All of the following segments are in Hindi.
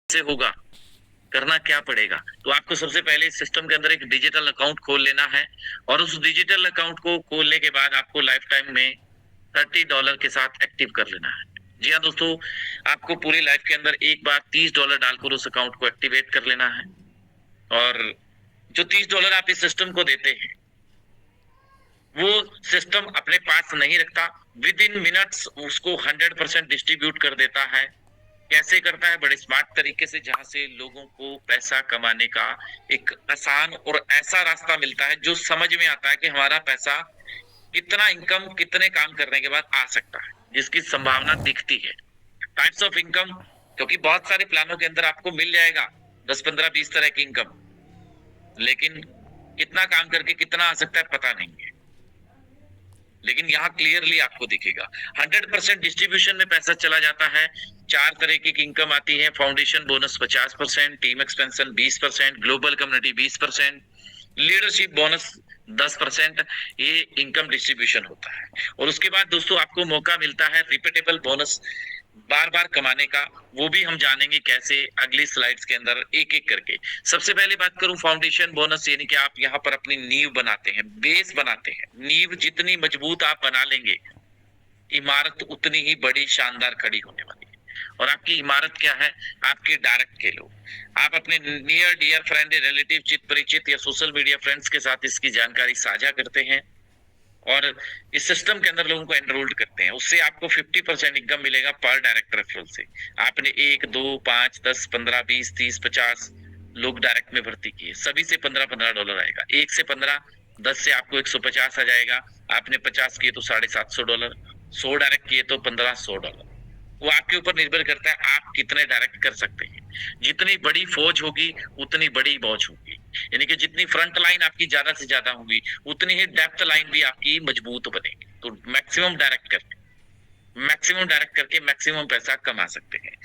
से होगा, करना क्या पड़ेगा? तो आपको सबसे पहले इस सिस्टम के अंदर एक डिजिटल अकाउंट खोल लेना है और उस डिजिटल अकाउंट को खोलने के बाद आपको लाइफ टाइम में $30 के साथ एक्टिव कर लेना है। जी हाँ दोस्तों, आपको पूरी लाइफ के अंदर एक बार $30 डालकर उस अकाउंट को एक्टिवेट कर लेना है। और जो $30 आप इस सिस्टम को देते हैं, वो सिस्टम अपने पास नहीं रखता, विद इन मिनट्स उसको 100% डिस्ट्रीब्यूट कर देता है। कैसे करता है? बड़े स्मार्ट तरीके से, जहां से लोगों को पैसा कमाने का एक आसान और ऐसा रास्ता मिलता है जो समझ में आता है कि हमारा पैसा कितना इनकम कितने काम करने के बाद आ सकता है, जिसकी संभावना दिखती है। टाइप्स ऑफ इनकम, क्योंकि बहुत सारे प्लानों के अंदर आपको मिल जाएगा 10 15 20 तरह की इनकम, लेकिन कितना काम करके कितना आ सकता है पता नहीं है। लेकिन यहाँ क्लियरली आपको दिखेगा 100% डिस्ट्रीब्यूशन में पैसा चला जाता है। 4 तरह की इनकम आती है। Foundation bonus 50%, team expansion 20%, global community 20%, leadership bonus 10%। ये इनकम डिस्ट्रीब्यूशन होता है। और उसके बाद दोस्तों आपको मौका मिलता है रिपीटेबल बोनस बार बार कमाने का। वो भी हम जानेंगे कैसे अगली स्लाइड्स के अंदर एक एक करके। सबसे पहले बात करूं फाउंडेशन बोनस, यानी कि आप यहाँ पर अपनी नींव बनाते हैं, बेस बनाते हैं। नींव जितनी मजबूत आप बना लेंगे, इमारत उतनी ही बड़ी शानदार खड़ी होने वाली है। और आपकी इमारत क्या है? आपके डायरेक्ट के लोग। आप अपने नियर डियर फ्रेंड, रिलेटिव, चित परिचित या सोशल मीडिया फ्रेंड्स के साथ इसकी जानकारी साझा करते हैं और इस सिस्टम के अंदर लोगों को एनरोल्ड करते हैं। उससे आपको 50% इनकम मिलेगा पर डायरेक्ट रेफरल से। आपने 1 2 5 10 15 20 30 50 लोग डायरेक्ट में भर्ती किए, सभी से $15 आएगा। 1 से 15, 10 से आपको 150 आ जाएगा। आपने 50 किए तो $750, 100 डायरेक्ट किए तो $1500। वो आपके ऊपर निर्भर करता है आप कितने डायरेक्ट कर सकते हैं। जितनी बड़ी फौज होगी उतनी बड़ी मौज होगी, यानी कि जितनी फ्रंट लाइन आपकी ज्यादा से ज्यादा होगी उतनी ही डेप्थ लाइन भी आपकी मजबूत बनेगी। तो मैक्सिमम डायरेक्ट करके मैक्सिमम पैसा कमा सकते हैं।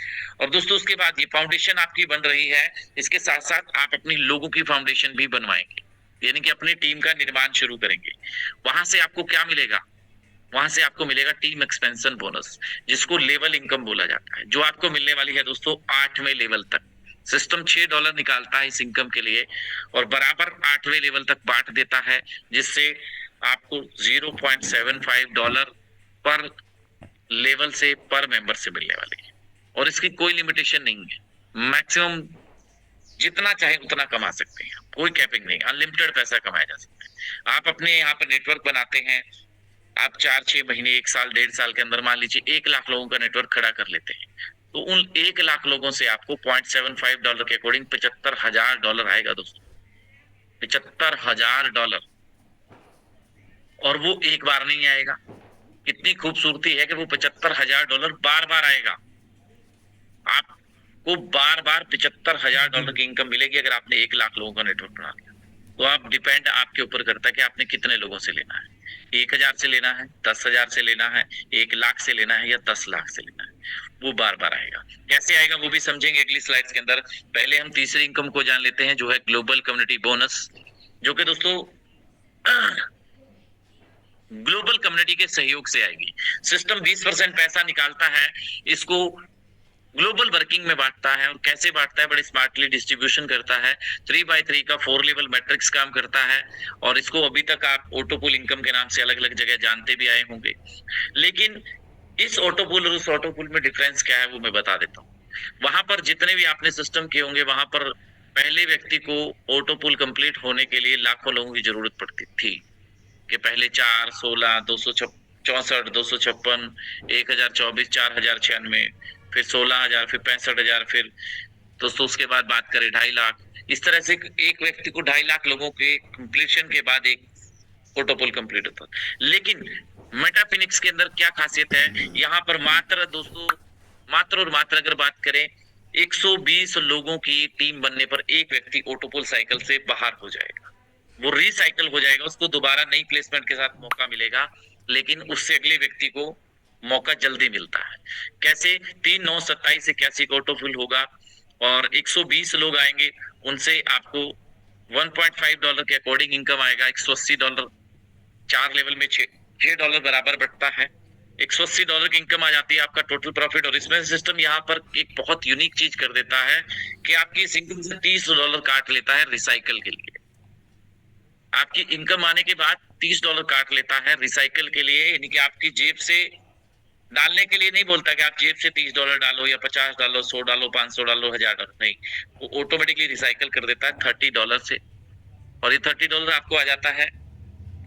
और दोस्तों उसके बाद ये फाउंडेशन आपकी बन रही है, इसके साथ साथ आप अपनी लोगों की फाउंडेशन भी बनवाएंगे, यानी कि अपनी टीम का निर्माण शुरू करेंगे। वहां से आपको क्या मिलेगा? वहां से आपको मिलेगा टीम एक्सपेंशन बोनस, जिसको लेवल इनकम बोला जाता है, जो आपको मिलने वाली है दोस्तों 8वें लेवल तक। सिस्टम $6 निकालता है इस इनकम के लिए और बराबर 8वें लेवल तक बांट देता है, जिससे आपको $0.75 पर लेवल से पर मेंबर से मिलने वाली है। और इसकी कोई लिमिटेशन नहीं है, मैक्सिमम जितना चाहे उतना कमा सकते हैं, कोई कैपिंग नहीं, अनलिमिटेड पैसा कमाया जा सकता है। आप अपने यहाँ पर नेटवर्क बनाते हैं, आप 4 6 महीने 1 साल 1.5 साल के अंदर मान लीजिए 1 लाख लोगों का नेटवर्क खड़ा कर लेते हैं, तो उन 1 लाख लोगों से आपको $0.75 के अकॉर्डिंग $75,000 आएगा दोस्तों। $75,000। और वो एक बार नहीं आएगा। कितनी खूबसूरती है कि वो $75,000 बार बार आएगा। आपको बार बार $75,000 की इनकम मिलेगी अगर आपने 1 लाख लोगों का नेटवर्क बना लिया। तो आप डिपेंड आपके ऊपर करता है कि आपने कितने लोगों से लेना है। 1,000 से लेना है, 10,000 से लेना है, 1 लाख से लेना है या 10 लाख से लेना है, वो बार बार आएगा। कैसे आएगा वो भी समझेंगे अगली स्लाइड्स के अंदर। पहले हम तीसरी इनकम को जान लेते हैं, जो है ग्लोबल कम्युनिटी बोनस, जो कि दोस्तों ग्लोबल कम्युनिटी के सहयोग से आएगी। सिस्टम 20% पैसा निकालता है, इसको ग्लोबल वर्किंग में बांटता है। और कैसे बांटता है? बड़े स्मार्टली डिस्ट्रीब्यूशन करता है। 3x3 का 4 लेवल मैट्रिक्स काम करता है। और इसको अभी तक आप ऑटोपूल इनकम के नाम से अलग अलग जगह जानते भी आए होंगे। लेकिन इस ऑटोपूल और उस ऑटोपूल में डिफरेंस क्या है वो मैं बता देता हूँ। वहां पर जितने भी आपने सिस्टम किए होंगे, वहां पर पहले व्यक्ति को ऑटोपूल कंप्लीट होने के लिए लाखों लोगों की जरूरत पड़ती थी, कि पहले 4 16 264 256 1024 4096, फिर 16,000, फिर 65,000, फिर दोस्तों उसके बाद बात करें 2.5 लाख। इस तरह से एक व्यक्ति को 2.5 लाख लोगों के कंप्लीशन के बाद एक प्रोटोकॉल कंप्लीट होता है। लेकिन मेटाफिनिक्स के अंदर क्या खासियत है? यहाँ पर मात्र दोस्तों, मात्र और मात्र अगर बात करें 120 लोगों की टीम बनने पर एक व्यक्ति ऑटोपोल साइकिल से बाहर हो जाएगा। वो रिसाइकल हो जाएगा, उसको दोबारा नई प्लेसमेंट के साथ मौका मिलेगा, लेकिन उससे अगले व्यक्ति को मौका जल्दी मिलता है। कैसे? 3 9 27 81 का ऑटोफिल होगा और 120 लोग आएंगे, उनसे आपको $1.5 के अकॉर्डिंग इनकम आएगा। $180 4 लेवल में $6 बराबर बढ़ता है। $180 की इनकम आ जाती है आपका टोटल प्रॉफिट। और इसमें सिस्टम यहाँ पर एक बहुत यूनिक चीज कर देता है कि आपकी इस इनकम से $30 काट लेता है रिसाइकल के लिए। आपकी इनकम आने के बाद $30 काट लेता है रिसाइकल के लिए, यानी कि आपकी जेब से डालने के लिए नहीं बोलता कि आप जेब से $30 डालो या 50 डालो, 100 डालो, 500 डालो, 1000 डालो, नहीं, वो ऑटोमेटिकली रिसाइकल कर देता है $30 से। और ये $30 आपको आ जाता है।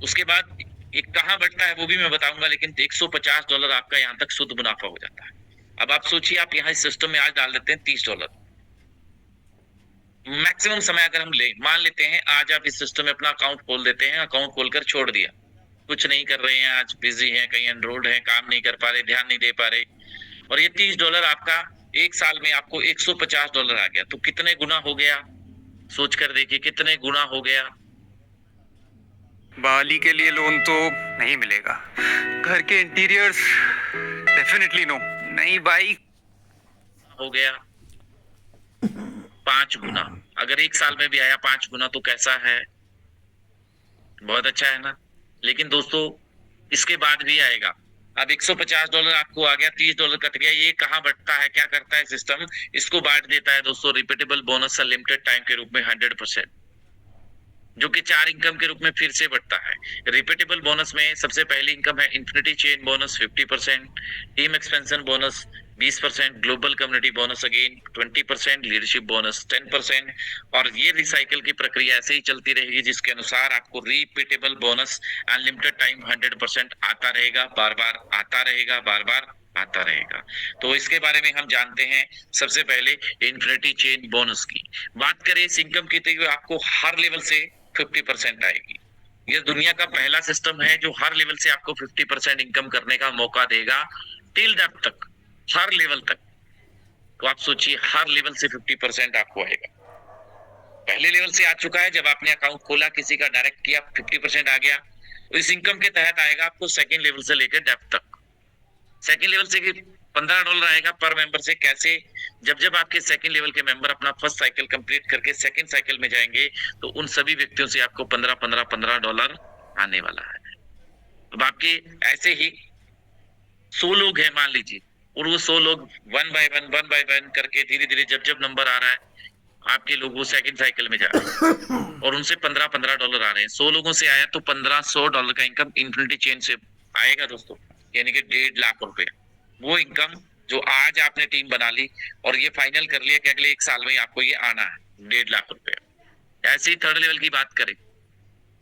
उसके बाद ये कहाँ बटता है वो भी मैं बताऊंगा, लेकिन $150 आपका यहाँ तक शुद्ध मुनाफा हो जाता है। अब आप सोचिए, आप यहाँ इस सिस्टम में आज डाल देते हैं $30, मैक्सिमम समय अगर हम ले मान लेते हैं आज आप इस सिस्टम में अपना अकाउंट खोल देते हैं, अकाउंट खोलकर छोड़ दिया, कुछ नहीं कर रहे हैं, आज बिजी हैं, कहीं एनरोल्ड हैं, काम नहीं कर पा रहे, ध्यान नहीं दे पा रहे, और ये $30 आपका एक साल में आपको $150 आ गया, तो कितने गुना हो गया? सोच कर देखिए कितने गुना हो गया। बाली के लिए लोन तो नहीं मिलेगा, घर के इंटीरियर्स डेफिनेटली नो, नई बाइक हो गया 5 गुना। अगर एक साल में भी आया 5 गुना तो कैसा है? बहुत अच्छा है ना। लेकिन दोस्तों इसके बाद भी आएगा। अब $150 आपको आ गया, $30 कट गया, ये कहाँ बढ़ता है, क्या करता है सिस्टम? इसको बांट देता है दोस्तों रिपीटेबल बोनस लिमिटेड टाइम के रूप में 100%, जो कि 4 इनकम के रूप में फिर से बढ़ता है। रिपीटेबल बोनस में सबसे पहली इनकम है infinity chain bonus 50%, team expansion bonus 20%, global community bonus again 20%, leadership bonus 10%। और ये रिसाइकल की प्रक्रिया ऐसे ही चलती रहेगी, जिसके अनुसार आपको रिपीटेबल बोनस अनलिमिटेड टाइम 100% आता रहेगा, बार बार आता रहेगा, बार बार आता रहेगा। तो इसके बारे में हम जानते हैं सबसे पहले इन्फिनिटी चेन बोनस की। बात करें इस इनकम की, तो आपको हर लेवल से 50% आएगी। ये दुनिया का पहला सिस्टम है जो हर लेवल से आपको 50% इनकम करने का मौका देगा, टिल डेप्थ तक, हर लेवल तक। तो आप सोचिए हर लेवल से 50% आपको आएगा। पहले लेवल से आ चुका है, जब आपने अकाउंट खोला, किसी का डायरेक्ट किया, 50% आ गया। तो इस इनकम के तहत आएगा आपको सेकेंड लेवल से लेकर डेप्थ तक। सेकेंड लेवल से $15 आएगा पर मेंबर से। कैसे? जब जब आपके सेकंड लेवल के मेंबर अपना फर्स्ट साइकिल कंप्लीट करके सेकंड साइकिल में जाएंगे, तो उन सभी व्यक्तियों से आपको $15 आने वाला है। अब आपके ऐसे ही 100 लोग हैं मान लीजिए, और वो 100 लोग वन बाय वन करके धीरे धीरे जब जब नंबर आ रहा है आपके लोग, वो सेकंड साइकिल में जा रहे हैं और उनसे $15 आ रहे हैं। 100 लोगों से आया तो $1500 का इनकम इन्फिनिटी चेन से आएगा दोस्तों, यानी कि 1.5 लाख रुपए। वो इनकम जो आज आपने टीम बना ली और ये फाइनल कर लिया कि अगले एक साल में आपको ये आना है 1.5 लाख रुपए। ऐसे ही थर्ड लेवल की बात करें,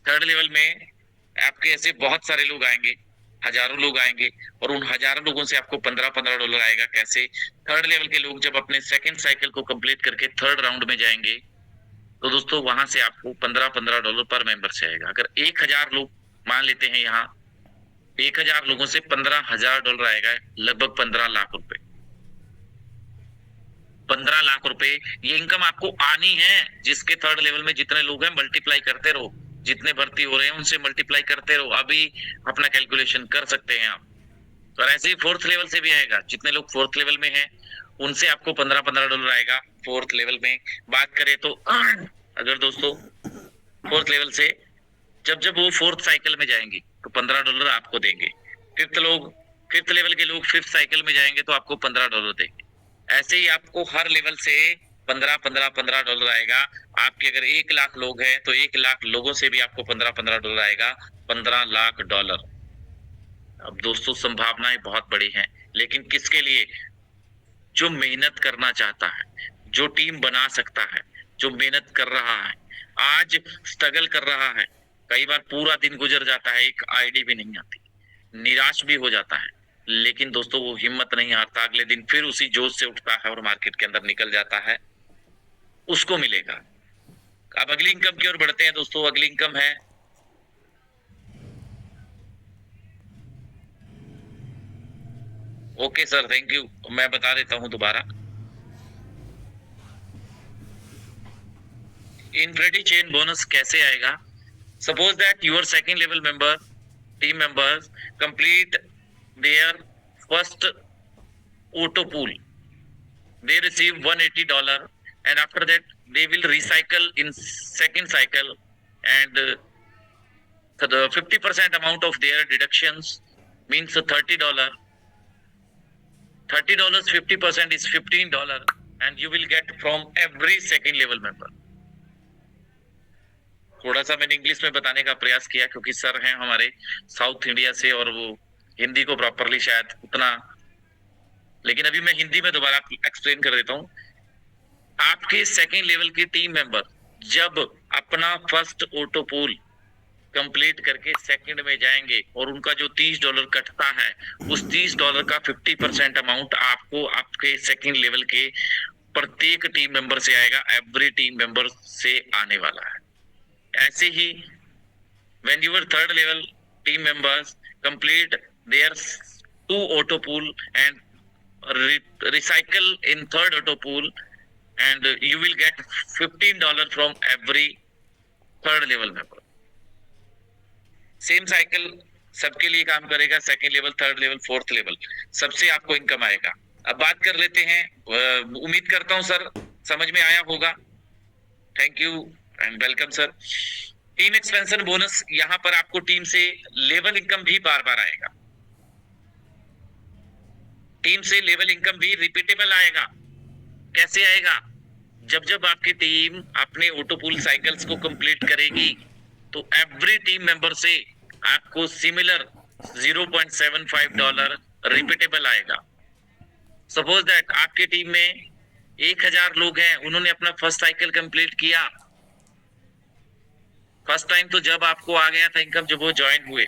थर्ड लेवल में आपके ऐसे बहुत सारे लोग आएंगे, हजारों लोग आएंगे, और उन हजारों लोगों से आपको $15 आएगा। कैसे? थर्ड लेवल के लोग जब अपने सेकंड साइकिल को कंप्लीट करके थर्ड राउंड में जाएंगे, तो दोस्तों वहां से आपको $15 पर मेंबर से आएगा। अगर 1000 लोग मान लेते हैं, यहाँ 1000 लोगों से $15,000 आएगा, लगभग 15 लाख रुपए। 15 लाख रुपए ये इनकम आपको आनी है। जिसके थर्ड लेवल में जितने लोग हैं मल्टीप्लाई करते रहो, जितने भर्ती हो रहे हैं उनसे मल्टीप्लाई करते रहो, अभी अपना कैलकुलेशन कर सकते हैं आप। और ऐसे ही फोर्थ लेवल से भी आएगा, जितने लोग फोर्थ लेवल में हैं उनसे आपको $15 आएगा फोर्थ लेवल में। बात करें तो अगर दोस्तों फोर्थ लेवल से जब जब वो फोर्थ साइकिल में जाएंगे तो $15 आपको देंगे। फिफ्थ लेवल के लोग फिफ्थ साइकिल में जाएंगे तो आपको $15 देंगे। ऐसे ही आपको हर लेवल से $15 आएगा। आपके अगर 1 लाख लोग हैं तो 1 लाख लोगों से भी आपको $15 आएगा, $15 लाख। अब दोस्तों संभावनाएं बहुत बड़ी हैं, लेकिन किसके लिए? जो मेहनत करना चाहता है, जो टीम बना सकता है, जो मेहनत कर रहा है, आज स्ट्रगल कर रहा है, कई बार पूरा दिन गुजर जाता है, एक आईडी भी नहीं आती, निराश भी हो जाता है, लेकिन दोस्तों वो हिम्मत नहीं हारता, अगले दिन फिर उसी जोश से उठता है और मार्केट के अंदर निकल जाता है, उसको मिलेगा। अब अगली इनकम की ओर बढ़ते हैं दोस्तों। अगली इनकम है ओके सर, थैंक यू, मैं बता देता हूं दोबारा। इन्फिनिटी चेन बोनस कैसे आएगा? Suppose that your second level member team members complete their first auto pool, they receive $180, and after that they will recycle in second cycle, and the 50% amount of their deductions means $30. $30, 50% is $15, and you will get from every second level member. थोड़ा सा मैंने इंग्लिश में बताने का प्रयास किया क्योंकि सर हैं हमारे साउथ इंडिया से और वो हिंदी को प्रॉपरली शायद उतना, लेकिन अभी मैं हिंदी में दोबारा एक्सप्लेन कर देता हूँ। आपके सेकंड लेवल के टीम मेंबर जब अपना फर्स्ट ऑटो पूल कंप्लीट करके सेकंड में जाएंगे और उनका जो $30 कटता है, उस $30 का 50% अमाउंट आपको आपके सेकंड लेवल के प्रत्येक टीम मेंबर से आएगा, एवरी टीम मेंबर से आने वाला है। ऐसे ही when your third level team members complete their 2 auto pool and recycle in third auto pool, and you will get $15 from every third level member. Same cycle सबके लिए काम करेगा, second level, third level, fourth level, सबसे आपको इनकम आएगा। अब बात कर लेते हैं, उम्मीद करता हूं सर समझ में आया होगा। Thank you and welcome sir. Team expansion bonus, यहां पर आपको टीम से लेवल इनकम भी बार बार आएगा, टीम से लेवल इनकम भी रिपीटेबल आएगा। कैसे आएगा? जब जब आपकी टीम अपने ऑटो पूल साइकिल्स को कंप्लीट करेगी तो एवरी टीम मेंबर से आपको सिमिलर $0.75 रिपीटेबल आएगा। सपोज दैट आपकी टीम में 1000 लोग हैं, उन्होंने अपना फर्स्ट साइकिल कंप्लीट किया फर्स्ट टाइम, तो जब आपको आ गया था इनकम जब वो ज्वाइन हुए।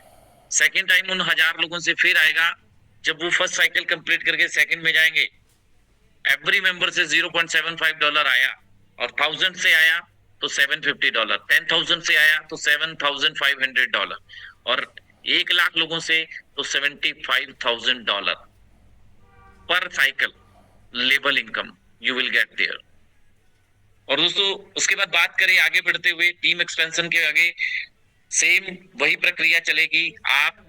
सेकंड टाइम उन 1000 लोगों से फिर आएगा जब वो फर्स्ट साइकिल कंप्लीट करके सेकंड में जाएंगे। एवरी मेंबर से $0.75 आया, और 1000 से आया तो $750, 10,000 से आया तो $7,500, और 1,00,000 लोगों से तो $75,000 पर cycle level income you will get there. और दोस्तों उसके बाद बात करें आगे बढ़ते हुए टीम एक्सपेंशन के आगे, सेम वही प्रक्रिया चलेगी। आप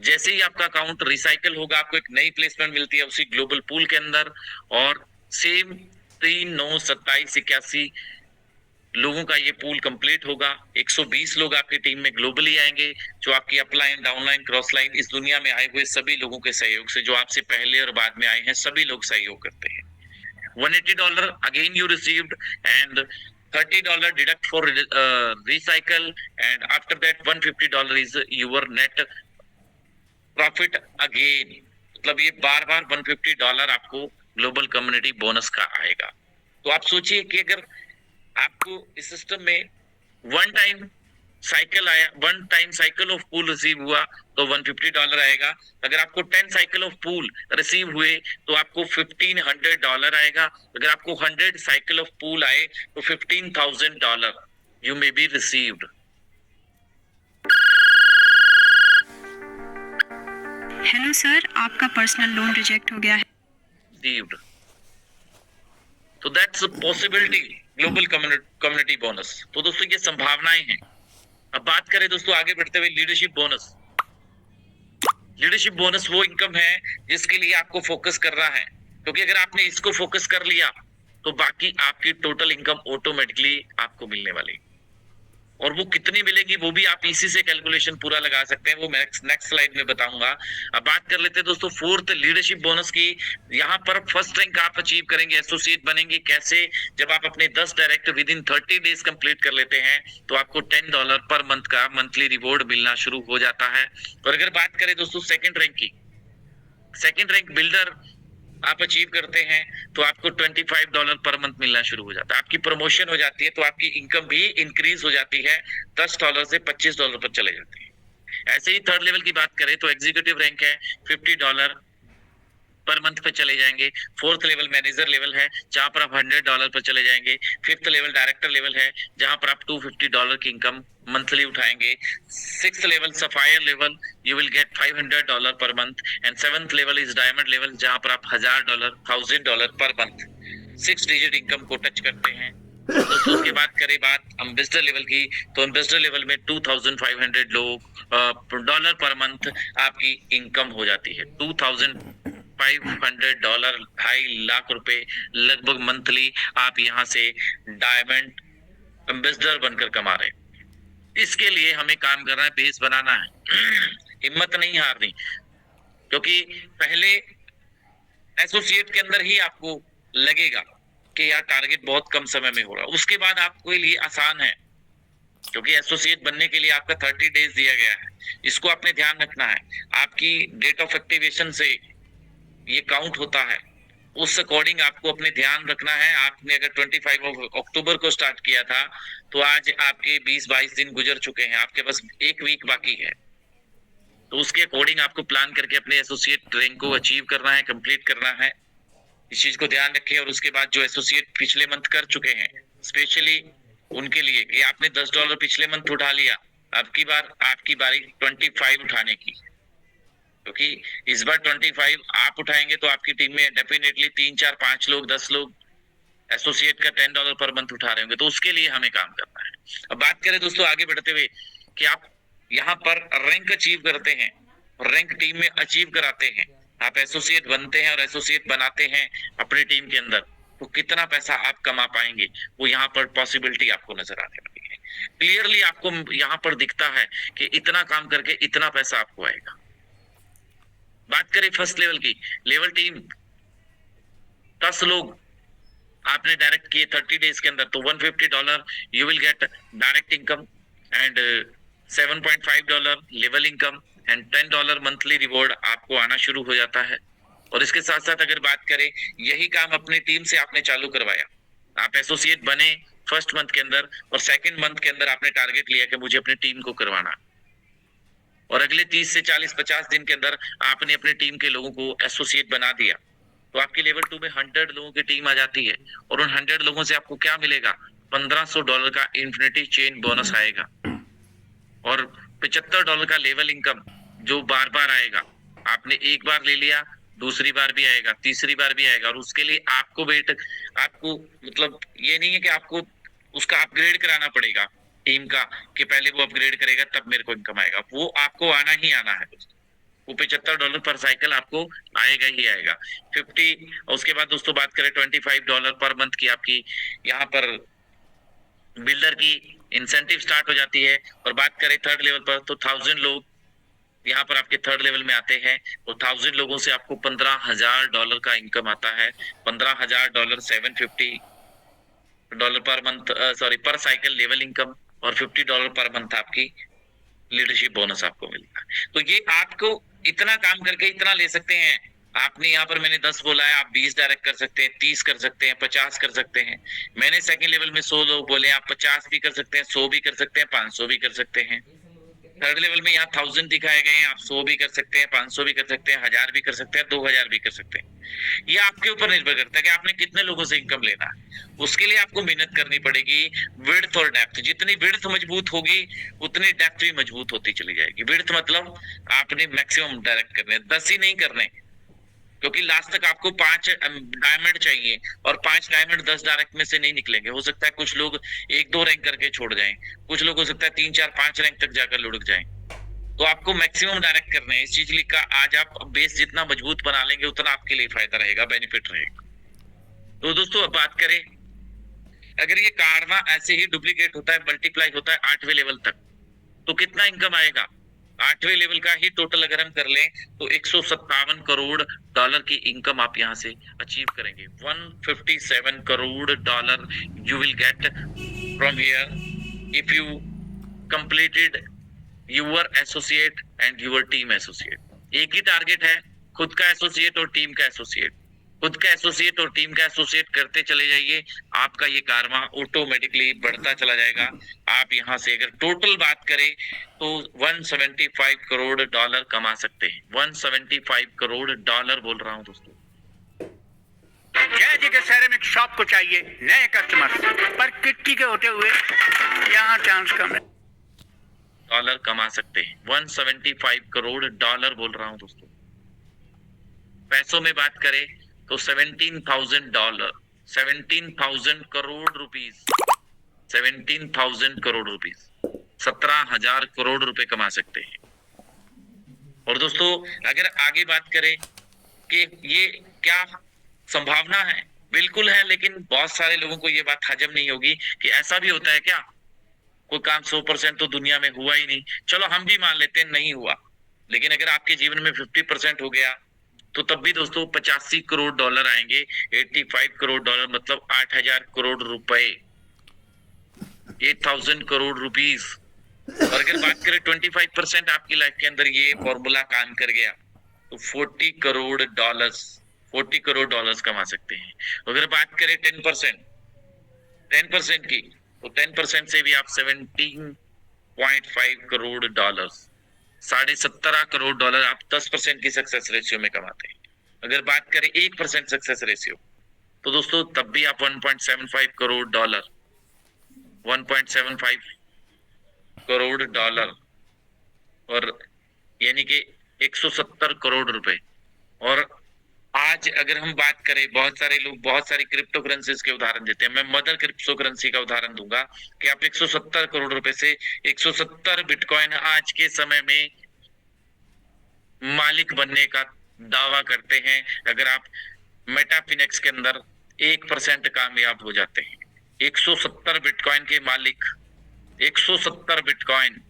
जैसे ही आपका अकाउंट रिसाइकल होगा, आपको एक नई प्लेसमेंट मिलती है उसी ग्लोबल पूल के अंदर, और सेम 3, 9, 27, 81 लोगों का ये पूल कंप्लीट होगा। 120 लोग आपकी टीम में ग्लोबली आएंगे, जो आपकी अपलाइन, डाउनलाइन, क्रॉस लाइन, इस दुनिया में आए हुए सभी लोगों के सहयोग से, जो आपसे पहले और बाद में आए हैं, सभी लोग सहयोग करते हैं। $180 again you received, and $30 deduct for recycle, and after that $150 is your net profit again। मतलब ये बार बार $150 आपको ग्लोबल कम्युनिटी बोनस का आएगा। तो आप सोचिए कि अगर आपको इस सिस्टम में वन टाइम साइकिल आया, one time cycle of pool receive हुआ तो $150 आएगा। अगर आपको 10 साइकिल ऑफ पूल रिसीव हुए तो आपको $1,500 आएगा। अगर आपको 100 साइकिल ऑफ पूल आए तो $15,000 you may be received. Hello sir, आपका पर्सनल लोन रिजेक्ट हो गया है। रिसीव्ड। तो that's a possibility global community bonus. तो दोस्तों ये संभावनाएं हैं। अब बात करें दोस्तों आगे बढ़ते हुए लीडरशिप बोनस। लीडरशिप बोनस वो इनकम है जिसके लिए आपको फोकस करना है, क्योंकि अगर आपने इसको फोकस कर लिया तो बाकी आपकी टोटल इनकम ऑटोमेटिकली आपको मिलने वाली, और वो कितनी मिलेगी वो भी आप इसी से कैलकुलेशन पूरा लगा सकते हैं, वो मैं नेक्स्ट स्लाइड में बताऊंगा। अब बात कर लेते हैं दोस्तों फोर्थ लीडरशिप बोनस की। यहाँ पर फर्स्ट रैंक आप अचीव करेंगे, एसोसिएट बनेंगे। कैसे? जब आप अपने 10 direct with in 30 days complete कर लेते हैं तो आपको $10 पर मंथ का मंथली रिवॉर्ड मिलना शुरू हो जाता है। और अगर बात करें दोस्तों सेकेंड रैंक की, सेकेंड रैंक बिल्डर आप अचीव करते हैं तो आपको $25 पर मंथ मिलना शुरू हो जाता है। आपकी प्रमोशन हो जाती है तो आपकी इनकम भी इंक्रीज हो जाती है, $10 से $25 पर चले जाती है। ऐसे ही थर्ड लेवल की बात करें तो एग्जीक्यूटिव रैंक है, $50 पर मंथ पे चले जाएंगे। फोर्थ लेवल मैनेजर लेवल है जहां पर आप $100 पर चले जाएंगे। फिफ्थ लेवल डायरेक्टर लेवल है जहां पर आप $250 की इनकम मंथली उठाएंगे। Sixth level sapphire level you will gate $500 per month, and seventh level is diamond level जहां पर आप $1,000 पर मंथ 6 डिजिट इनकम को टच करते हैं। दोस्तों उसके बाद करें बात एम्बेसडर लेवल की, तो एम्बेसडर लेवल में $2,500 डॉलर पर मंथ आपकी इनकम हो जाती है। $2,500, $2.5 लाख लगभग मंथली आप यहाँ से डायमंड एम्बेसडर बनकर कमा रहे हैं। इसके लिए हमें काम करना है, बेस बनाना है, हिम्मत नहीं हारनी। क्योंकि पहले एसोसिएट के अंदर ही आपको लगेगा कि यार टारगेट बहुत कम समय में हो रहा है, उसके बाद आपके लिए आसान है, क्योंकि एसोसिएट बनने के लिए आपका 30 डेज दिया गया है। इसको आपने ध्यान रखना है, आपकी डेट ऑफ एक्टिवेशन से ये काउंट होता है, उस अकॉर्डिंग आपको अपने ध्यान रखना है। आपने अगर 25 अक्टूबर को स्टार्ट किया था तो आज आपके 20-22 दिन गुजर चुके हैं, आपके पास एक वीक बाकी है, तो उसके अकॉर्डिंग आपको प्लान करके अपने एसोसिएट रैंक को अचीव करना है, कंप्लीट करना है। इस चीज को ध्यान रखें। और उसके बाद जो एसोसिएट पिछले मंथ कर चुके हैं, स्पेशली उनके लिए कि आपने $10 पिछले मंथ उठा लिया, अब की बार आपकी बारी 25 उठाने की, क्योंकि इस बार 25 आप उठाएंगे तो आपकी टीम में डेफिनेटली 3-4-5 लोग 10 लोग एसोसिएट का $10 पर मंथ उठा रहे होंगे, तो उसके लिए हमें काम करना है। अब बात करें दोस्तों आगे बढ़ते हुए कि आप यहाँ पर रैंक अचीव करते हैं, रैंक टीम में अचीव कराते हैं, आप एसोसिएट बनते हैं और एसोसिएट बनाते हैं अपनी टीम के अंदर, तो कितना पैसा आप कमा पाएंगे वो यहाँ पर पॉसिबिलिटी आपको नजर आने वाली है। क्लियरली आपको यहाँ पर दिखता है कि इतना काम करके इतना पैसा आपको आएगा। बात करें फर्स्ट लेवल की, लेवल टीम 10 लोग आपने डायरेक्ट किए 30 डेज के अंदर, तो $150 you will get direct income and $7.5 level income and $10 monthly reward आपको आना शुरू हो जाता है। और इसके साथ साथ अगर बात करें, यही काम अपनी टीम से आपने चालू करवाया, आप एसोसिएट बने फर्स्ट मंथ के अंदर और सेकंड मंथ के अंदर आपने टारगेट लिया कि मुझे अपनी टीम को करवाना, और अगले 30 से 40-50 दिन के अंदर आपने अपनी टीम के लोगों को एसोसिएट बना दिया, तो आपकी लेवल 2 में 100 लोगों की टीम आ जाती है। और उन 100 लोगों से आपको क्या मिलेगा? $1500 का इन्फिनिटी चेन बोनस आएगा और $75 का लेवल इनकम जो बार बार आएगा। आपने एक बार ले लिया, दूसरी बार भी आएगा, तीसरी बार भी आएगा, और उसके लिए आपको आपको मतलब ये नहीं है कि आपको उसका अपग्रेड कराना पड़ेगा टीम का, कि पहले वो अपग्रेड करेगा तब मेरे को इनकम आएगा, वो आपको आना ही आना है दोस्तों। वो $75 पर साइकिल आपको आएगा ही आएगा। 50, और उसके बाद दोस्तों बात करें $25 पर मंथ की, आपकी यहाँ पर बिल्डर की इंसेंटिव स्टार्ट हो जाती है। और बात करें थर्ड लेवल पर, तो 1000 लोग यहाँ पर आपके थर्ड लेवल में आते हैं, तो 1000 लोगों से आपको $15,000 का इनकम आता है। $15,000 $750 पर मंथ, सॉरी पर साइकिल लेवल इनकम, और $50 पर मंथ आपकी लीडरशिप बोनस आपको मिलता है। तो ये आपको इतना काम करके इतना ले सकते हैं। आपने यहाँ पर मैंने 10 बोला है, आप 20 डायरेक्ट कर सकते हैं, 30 कर सकते हैं, 50 कर सकते हैं। मैंने सेकंड लेवल में 100 लोग बोले, आप 50 भी कर सकते हैं, 100 भी कर सकते हैं, 500 भी कर सकते हैं। थर्ड लेवल में यहाँ 1000 दिखाए गए हैं, आप 100 भी कर सकते हैं, 500 भी कर सकते हैं, 1000 भी कर सकते हैं, 2000 भी कर सकते हैं। ये आपके ऊपर निर्भर करता है कि आपने कितने लोगों से इनकम लेना है। उसके लिए आपको मेहनत करनी पड़ेगी, विड्थ और डेप्थ। जितनी विड्थ मजबूत होगी उतनी डेप्थ भी मजबूत होती चली जाएगी। विड्थ मतलब आपने मैक्सिमम डायरेक्ट करने, 10 ही नहीं करने, क्योंकि लास्ट तक आपको 5 डायमंड चाहिए, और 5 डायमंड 10 डायरेक्ट में से नहीं निकलेंगे। हो सकता है कुछ लोग 1-2 रैंक करके छोड़ जाएं, कुछ लोग हो सकता है 3-4-5 रैंक तक जाकर लुढ़क जाएं। तो आपको मैक्सिमम डायरेक्ट करना है। इस चीज का आज आप बेस जितना मजबूत बना लेंगे उतना आपके लिए फायदा रहेगा, बेनिफिट रहेगा। तो दोस्तों अब बात करें, अगर ये कारवा ऐसे ही डुप्लीकेट होता है, मल्टीप्लाई होता है 8वें लेवल तक, तो कितना इनकम आएगा? 8वें लेवल का ही टोटल अगर हम कर लें तो $157 करोड़ की इनकम आप यहाँ से अचीव करेंगे। $157 crore you will get from here if you completed your associate and your team associate. एक ही टारगेट है, खुद का एसोसिएट और टीम का एसोसिएट। खुद का एसोसिएट और टीम का एसोसिएट करते चले जाइए, आपका ये कारवा ऑटोमेटिकली बढ़ता चला जाएगा। आप यहाँ से अगर टोटल बात करें तो $175 करोड़ कमा सकते हैं। $175 करोड़ बोल रहा हूँ दोस्तों। जय जी के शहर में एक शॉप को चाहिए नए कस्टमर, पर किट्टी के होते हुए यहाँ चांस कम है। डॉलर कमा सकते हैं, $175 करोड़ बोल रहा हूँ दोस्तों। पैसों में बात करें तो $17,000, 17,000 करोड़ रुपीस, 17,000 करोड़ रुपीस, 17,000 करोड़ रुपए कमा सकते हैं। और दोस्तों अगर आगे बात करें कि ये क्या संभावना है, बिल्कुल है, लेकिन बहुत सारे लोगों को ये बात हजम नहीं होगी कि ऐसा भी होता है क्या, कोई काम 100% तो दुनिया में हुआ ही नहीं। चलो हम भी मान लेते हैं नहीं हुआ, लेकिन अगर आपके जीवन में 50% हो गया तो तब भी दोस्तों 85 करोड़ डॉलर आएंगे। 85 करोड़ डॉलर मतलब 8000 करोड़ रुपए, 8000 करोड़ रुपीस। और अगर बात करें 25% आपकी लाइफ के अंदर ये फॉर्मूला काम कर गया तो 40 करोड़ डॉलर्स, 40 करोड़ डॉलर्स कमा सकते हैं। अगर बात करें 10% की, तो 10% से भी आप 17.5 करोड़ डॉलर्स, 17.5 करोड़ डॉलर आप 10% की सक्सेस रेशियो में कमाते हैं। अगर बात करें 1% सक्सेस रेशियो, तो दोस्तों तब भी आप 1.75 करोड़ डॉलर, 1.75 करोड़ डॉलर और यानी कि 170 करोड़ रुपए। और आज अगर हम बात करें, बहुत सारे लोग बहुत सारी क्रिप्टो करेंसीज के उदाहरण देते हैं। मैं मदर क्रिप्टो करेंसी का उदाहरण दूंगा कि आप 170 करोड़ रुपए से 170 बिटकॉइन आज के समय में मालिक बनने का दावा करते हैं अगर आप मेटाफिनेक्स के अंदर 1% कामयाब हो जाते हैं। 170 बिटकॉइन के मालिक, 170 बिटकॉइन।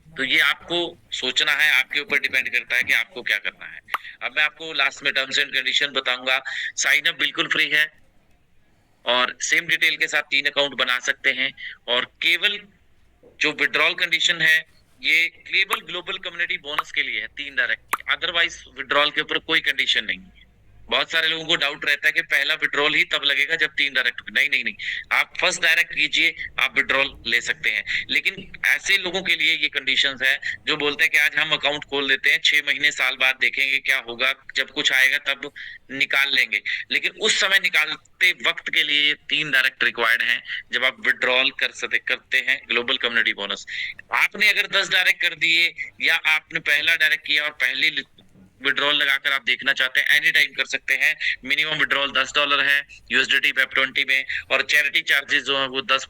तो ये आपको सोचना है, आपके ऊपर डिपेंड करता है कि आपको क्या करना है। अब मैं आपको लास्ट में टर्म्स एंड कंडीशन बताऊंगा। साइन अप बिल्कुल फ्री है और सेम डिटेल के साथ 3 अकाउंट बना सकते हैं। और केवल जो विड्रॉल कंडीशन है ये केवल ग्लोबल कम्युनिटी बोनस के लिए है, 3 डायरेक्ट की। अदरवाइज विड्रॉल के ऊपर कोई कंडीशन नहीं है। बहुत सारे लोगों को डाउट रहता है कि पहला विड्रॉल ही तब लगेगा जब 3 डायरेक्ट। नहीं, आप फर्स्ट डायरेक्ट कीजिए, आप विड्रॉल ले सकते हैं। लेकिन ऐसे लोगों के लिए ये कंडीशंस है जो बोलते हैं कि आज हम अकाउंट खोल देते हैं, 6 महीने साल बाद देखेंगे क्या होगा, जब कुछ आएगा तब निकाल लेंगे। लेकिन उस समय निकालते वक्त के लिए 3 डायरेक्ट रिक्वायर्ड हैं जब आप विड्रॉल करते हैं ग्लोबल कम्युनिटी बोनस। आपने अगर 10 डायरेक्ट कर दिए या आपने पहला डायरेक्ट किया और पहली विड्रॉल लगाकर आप देखना चाहते हैं, एनी टाइम कर सकते हैं। मिनिमम विड्रॉल $10 है यूएसडीटी वेब 20 में, और चैरिटी चार्जेस जो है वो 10